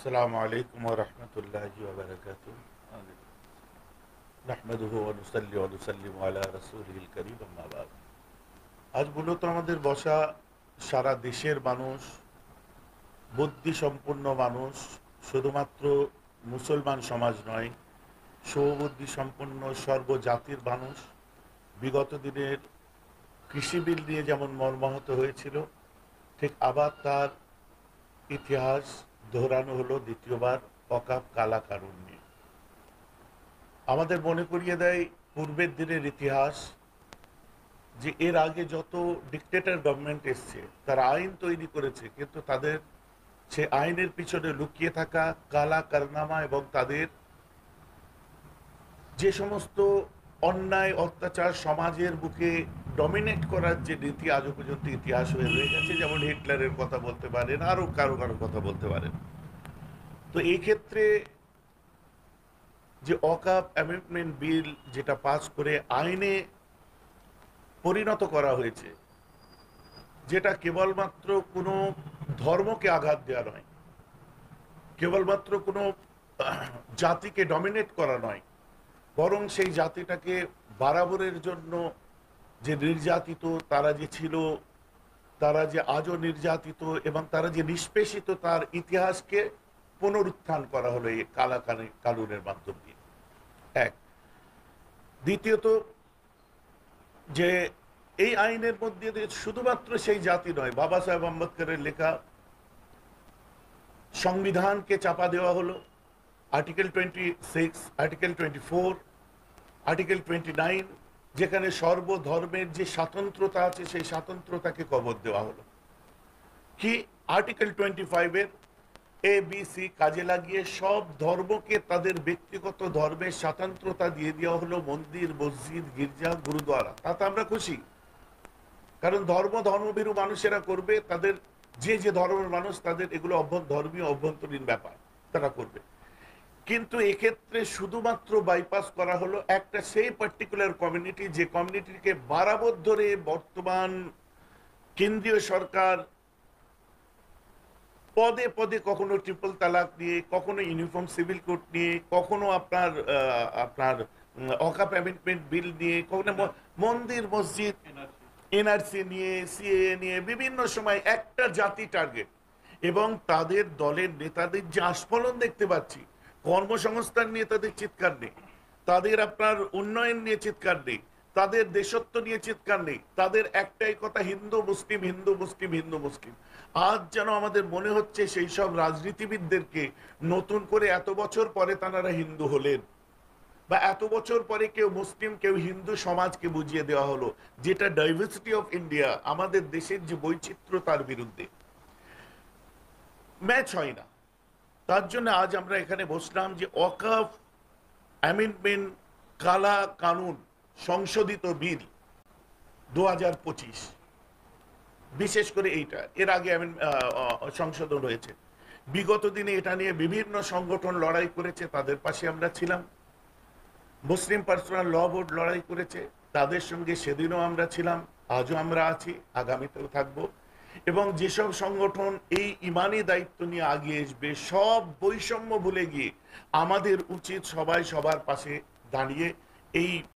আসসালামু আলাইকুম ওয়া রাহমাতুল্লাহি ওয়া বারাকাতুহু। নাহমাদুহু ওয়া নুসাল্লি ওয়া নুসাল্লিমু আলা রাসূলিল কারীম, আম্মা বা'দ। আজ মূলত আমাদের বসা সারা দেশের মানুষ, বুদ্ধিসম্পন্ন মানুষ, শুধুমাত্র মুসলমান সমাজ নয়, সুবুদ্ধি সম্পন্ন সর্বজাতির মানুষ বিগত দিনের কৃষি বিল নিয়ে যেমন মর্মাহত হয়েছিল, ঠিক আবার তার ইতিহাস দোহরানো হলো দ্বিতীয়বার ওয়াকফ কালা কানুন নিয়ে। আমাদের মনে করিয়ে দেয় পূর্বের দিনের ইতিহাস, যে এর আগে যত ডিক্টেটর গভর্নমেন্ট এসছে তারা আইন তৈরি করেছে, কিন্তু তাদের সে আইনের পিছনে লুকিয়ে থাকা কালা কারনামা এবং তাদের যে সমস্ত অন্যায় অত্যাচার সমাজের বুকে ডমিনেট করার যে নীতি আজও পর্যন্ত ইতিহাস হয়ে রয়ে গেছে, যেমন হিটলারের কথা বলতে পারেন, আরো কারো কারো কথা বলতে পারেন। তো এই ক্ষেত্রে যে ওয়াকফ অ্যামেন্ডমেন্ট বিল যেটা পাস করে আইনে পরিণত করা হয়েছে, যেটা কেবলমাত্র কোনো ধর্মকে আঘাত দেওয়া নয়, কেবলমাত্র কোনো জাতিকে ডমিনেট করা নয়, বরং সেই জাতিটাকে বরাবরের জন্য যে নির্যাতিত তারা যে ছিল, তারা যে আজও নির্যাতিত এবং তারা যে নিষ্পেষিত, তার ইতিহাসকে পুনরুত্থান করা হলো এই কালা কানুনের মাধ্যম দিয়ে। এক, দ্বিতীয়ত যে এই আইনের মধ্যে দিয়ে শুধুমাত্র সেই জাতি নয়, বাবা সাহেব আম্বেদকরের লেখা সংবিধানকে চাপা দেওয়া হলো। আর্টিকেল 26, আর্টিকেল 24, আর্টিকেল 29, যেখানে সর্বধর্মের যে স্বাতন্ত্রতা আছে সেই স্বাতন্ত্রতাকে কবর দেওয়া হলো। কি আর্টিকেল 25-এর ABC কাজে লাগিয়ে সব ধর্মকে তাদের ব্যক্তিগত ধর্মের স্বাতন্ত্রতা দিয়ে দেওয়া হলো, মন্দির, মসজিদ, গির্জা, গুরুদ্বারা। তাতে আমরা খুশি, কারণ ধর্মভীরু মানুষেরা করবে, তাদের যে যে ধর্মের মানুষ তাদের এগুলো ধর্মীয় অভ্যন্তরীণ ব্যাপার, তারা করবে। কিন্তু এক্ষেত্রে শুধুমাত্র বাইপাস করা হলো একটা সেই পার্টিকুলার কমিউনিটি, যে কমিউনিটিকে বরাবর ধরে বর্তমান কেন্দ্রীয় সরকার পদে পদে কখনো ট্রিপল তালাক নিয়ে, কখনো ইউনিফর্ম সিভিল কোড নিয়ে, কখনো আপনার ওয়াকফ অ্যামেন্ডমেন্ট বিল নিয়ে, কখনো মন্দির মসজিদ এনআরসি নিয়ে, সিএএ নিয়ে বিভিন্ন সময় একটা জাতি টার্গেট। এবং তাদের দলের নেতাদের যে আস্ফলন দেখতে পাচ্ছি, কর্মসংস্থান নিয়ে তাদের চিৎকার নেই, তাদের আপনার উন্নয়ন নিয়ে চিৎকার নেই, তাদের দেশত্ব নিয়ে চিৎকার নেই, তাদের একটাই কথা হিন্দু মুসলিম, হিন্দু মুসলিম, হিন্দু মুসলিম। আজ যেন আমাদের মনে হচ্ছে সেই সব রাজনীতিবিদদেরকে নতুন করে এত বছর পরে তারা হিন্দু হলেন, বা এত বছর পরে কেউ মুসলিম কেউ হিন্দু সমাজকে বুঝিয়ে দেওয়া হলো, যেটা ডাইভার্সিটি অফ ইন্ডিয়া, আমাদের দেশের যে বৈচিত্র্য তার বিরুদ্ধে ম্যাচ হয় না। তার জন্য আজ আমরা এখানে বসলাম যে ওয়াকফ অ্যামেন্ডমেন্ট কালা কানুন সংশোধিত বিল 2025, বিশেষ করে এইটা, এর আগে সংশোধন হয়েছে। বিগত দিনে এটা নিয়ে বিভিন্ন সংগঠন লড়াই করেছে, তাদের পাশে আমরা ছিলাম। মুসলিম পার্সোনাল ল বোর্ড লড়াই করেছে, তাদের সঙ্গে সেদিনও আমরা ছিলাম, আজও আমরা আছি, আগামীতেও থাকবো। এবং যেসব সংগঠন এই ইমানি দায়িত্ব নিয়ে আগিয়ে আসবে, সব বৈষম্য ভুলে গিয়ে আমাদের উচিত সবাই সবার পাশে দাঁড়িয়ে এই